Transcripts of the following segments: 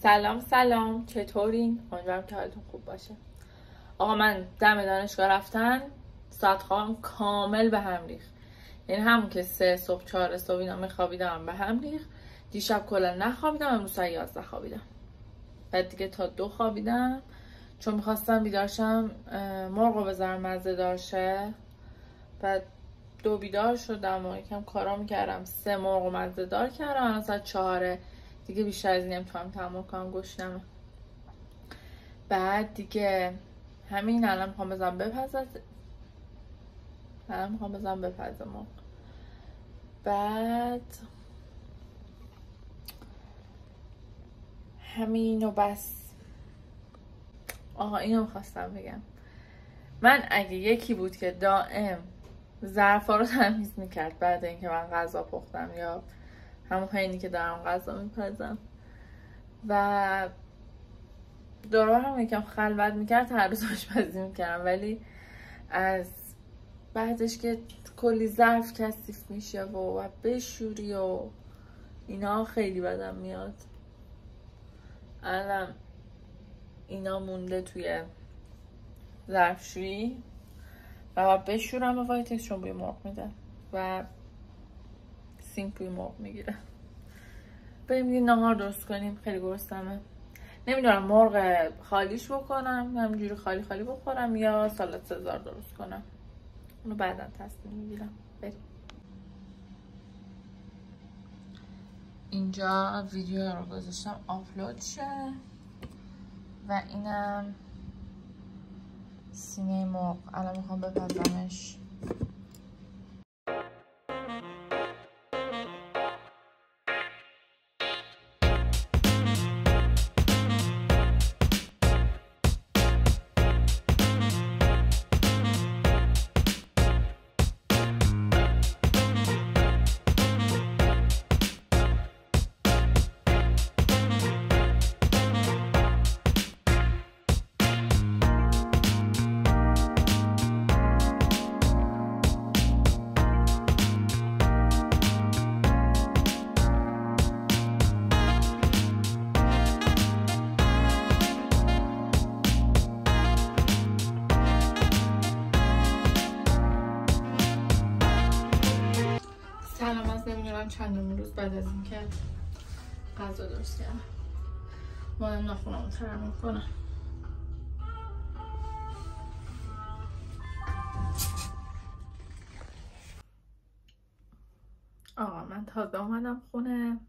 سلام چطورین؟ امیدوارم که حالتون خوب باشه. آقا من دم دانشگاه رفتن ساعت خوابم کامل به هم ریخت. یعنی همون که 3 صبح 4 صبح اینا میخوابیدم به هم ریخت. دیشب کلا نخوابیدم، امروز ساعت 11 خوابیدم. بعد دیگه تا 2 خوابیدم چون میخواستم بیدارشم مرغو بذارم مزه دارشه. بعد 2 بیدار شدم و یکم کارا میکردم، 3 مرغو مزه دار کردم. الان ساعت 4 دیگه بیشتر از این نمیتونم تحمل کنم، گشنمه. بعد دیگه همین الان میخوام بزنم بپزم مرغ. بعد همین و بس. آها اینو میخواستم بگم، من اگه یکی بود که دائم ظرفا رو تمیز میکرد بعد اینکه من غذا پختم یا همون حینی که دارم غذا میپزم و دور هم یکم خلوت میکرد، هر روز آشپزی میکردم، ولی از بعدش که کلی ظرف کثیف میشه و بشوری و اینا خیلی بدم میاد. الان اینا مونده توی ظرفشویی و بشورم و وایتکس چون بوی مرغ میده و سینک بوی مرغ میگیره. بریم دیگه نهار درست کنیم، خیلی گرسنمه. نمیدونم مرغ خالیش بکنم همینجوری خالی خالی بخورم یا سالاد سزار درست کنم، اونو بعدا تصمیم میگیرم. بریم. اینجا ویدیو رو گذاشتم آپلود شه و اینم سینه مرغ، الان میخوام بپزمش. سلام، از نمیدونم چندمین روز بعد از اینکه غذا درست کردم مادم ناخونمو ترمیم کنم. آقا من تازه اومدم خونه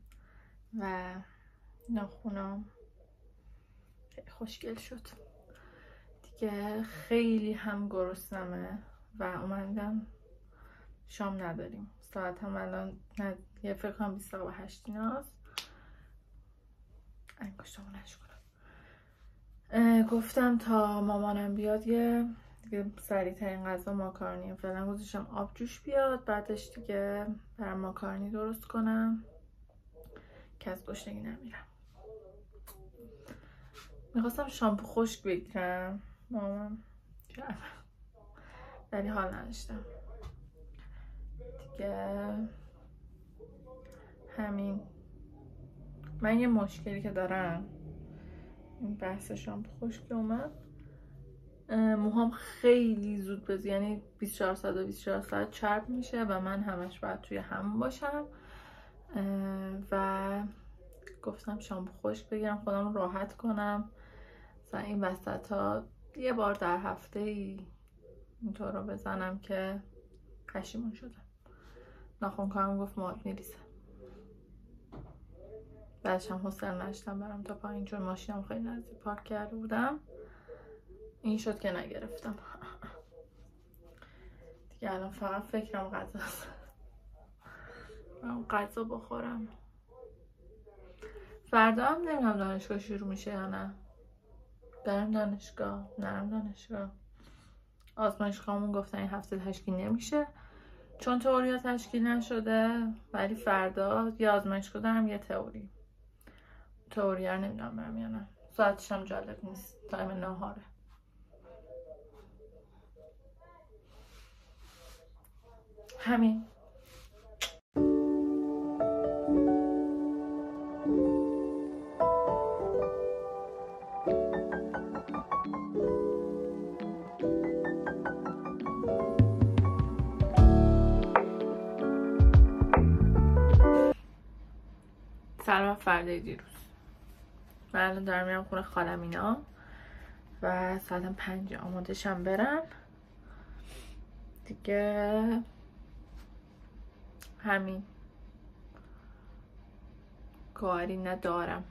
و ناخونم خیلی خوشگل شد دیگه. خیلی هم گرسنمه و اومدم شام نداریم. ساعت هم الان یه فکر کنم 28 ایناست. انگشتمو نشکنم. گفتم تا مامانم بیاد یه سریع ترین غذا ماکارونی فعلا گذاشتم آب جوش بیاد، بعدش دیگه برام ماکارونی درست کنم که از گشنگی نمیرم. میخواستم شامپو خشک بگیرم مامان کردم ولی حال نداشتم دیگه. همین. من یه مشکلی که دارم، این بحث شامپو خشک اومد، موهام خیلی زود بزی، یعنی 24 ساعت و 24 ساعت چرب میشه و من همش باید توی همون باشم و گفتم شامپو خشک بگیرم خودم راحت کنم. مثلا این وسط ها یه بار در هفته اینطور رو بزنم که پشیمون شدم. ناخن‌کارم گفت موهات میریزه. بعدش هم حوصله نداشتم برم تا پایین چون ماشینم خیلی نزدیک پارک کرده بودم. این شد که نگرفتم دیگه. الان فقط فکرم غذاست، غذا بخورم. فردا هم نمیدونم دانشگاه شروع میشه یا نه. برم دانشگاه نرم دانشگاه. آزمایشگاهمون گفتن این هفته تشکیل نمیشه چون تئوری تشکیل نشده، ولی فردا یه آزمایشگاه دارم یه تئوری رو نمیدونم برم یا نه. ساعتش هم جالب نیست، تایم ناهاره. همین. سلام فردای دیروز. من الان دارم میرم خونه خالم اینا و ساعتم 5 آماده شم برم دیگه. همین کاری ندارم.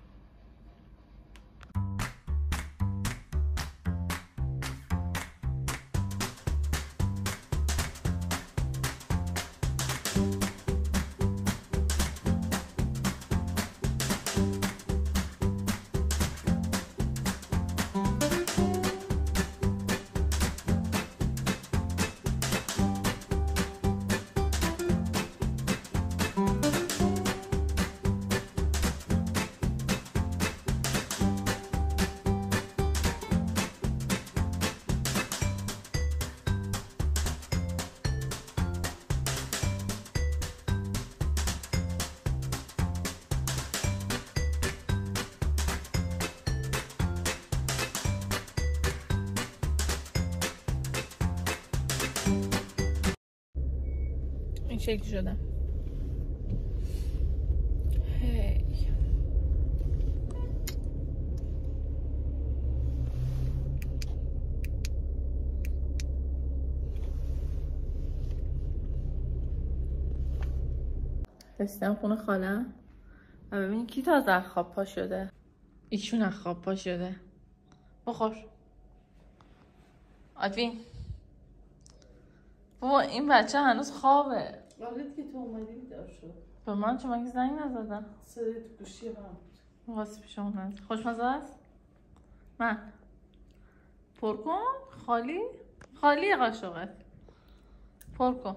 این شکل شدم. هی رسیدم خونه خالم و ببین کی تازه از خواب پا شده. ایشون از خواب پا شده. بخور آدوین. بابا این بچه هنوز خوابه. وقتی که تو اومدی بیدار شد. به من چون مگه زنگ نزدم؟ صدای تو گوشی من بود. واسه پیشمون هست. خوشمزه است؟ من پر کن. خالی قاشقت. پر کن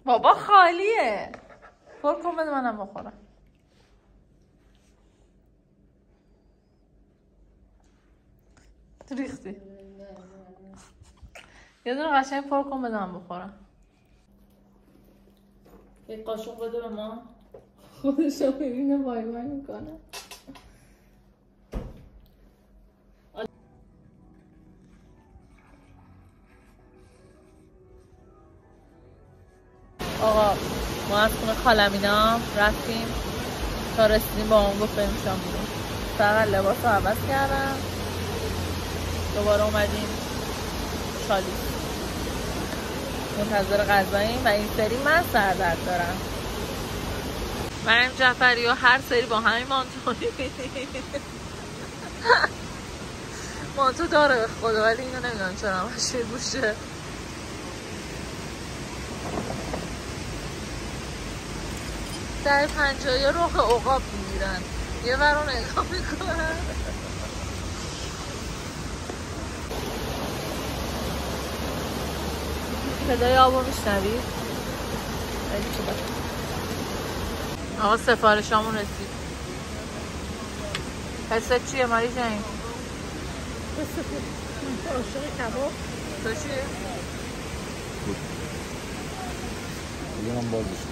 بابا، خالیه. پر کن بده منم بخورم. ریختی. یه دونه قشنگ پر کن بده من بخورم. یک قاشق بده به ما. خودشو میبینه وای وای میکنه. آقا ما از خونه خالم اینا رفتیم تا رسیدیم با اون گفت بریم شام بیرون. فقط لباس رو عوض کردم، دوباره اومدیم شالی منتظر غذاییم و این سری من سردرد دارم. مریم جعفری و هر سری با همین مانتو میبینیم. مانتو داره به خدا ولی اینو نمیدونم چرا همش یه گوشه. در 50 رخ عقاب میگیرن، یه ور رو نگاه میکنن. صدای آب رو میشنوید؟ آقا سفارشامون رسید. حست چیه ماری جنگ؟ عاشق کباب. تو چیه؟ دیگه من بازش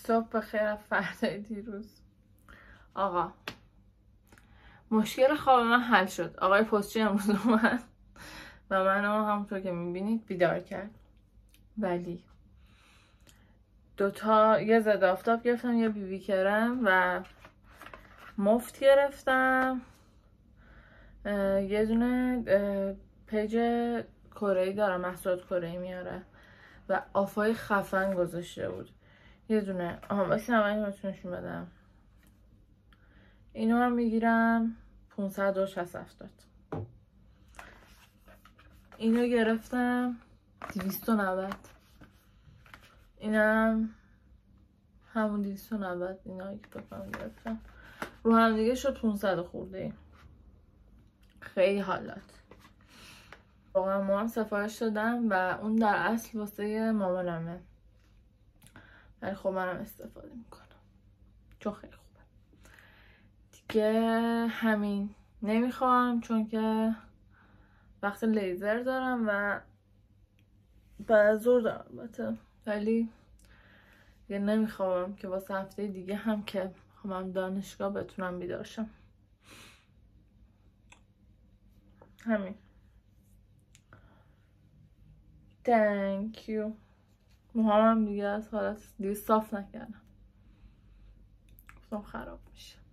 صبح بخیر از فردای دیروز. آقا مشکل خواب من حل شد. آقای پستچی امروز اومد و منو همونطور که میبینید بیدار کرد. ولی یه ضد آفتاب گرفتم، یه بیبی کرم و مفت گرفتم. یه دونه پیج کره‌ای دارم، محصولات کره‌ای میاره و آفای خفن گذاشته بود. یه دونه واسه همه بهتونشون بدم. اینو هم میگیرم 560-70. اینو گرفتم 290. اینم همون 290. اینا که بکنم گرفتم رو هم دیگه شد 500 خورده. خیلی حالات. واقعا ما هم سفارش دادم و اون در اصل واسه مامانمه، ولی خب منم استفاده میکنم چون خیلی خوبه دیگه. همین نمیخوام چون که وقت لیزر دارم و بعد زور دارم البته، ولی دیگه نمیخوام که واسه هفته دیگه هم که هم دانشگاه بتونم بیدارشم. همین. Thank you. موهام هم دیگه از حالت دیگه صاف نکردم، گفتم خراب میشه.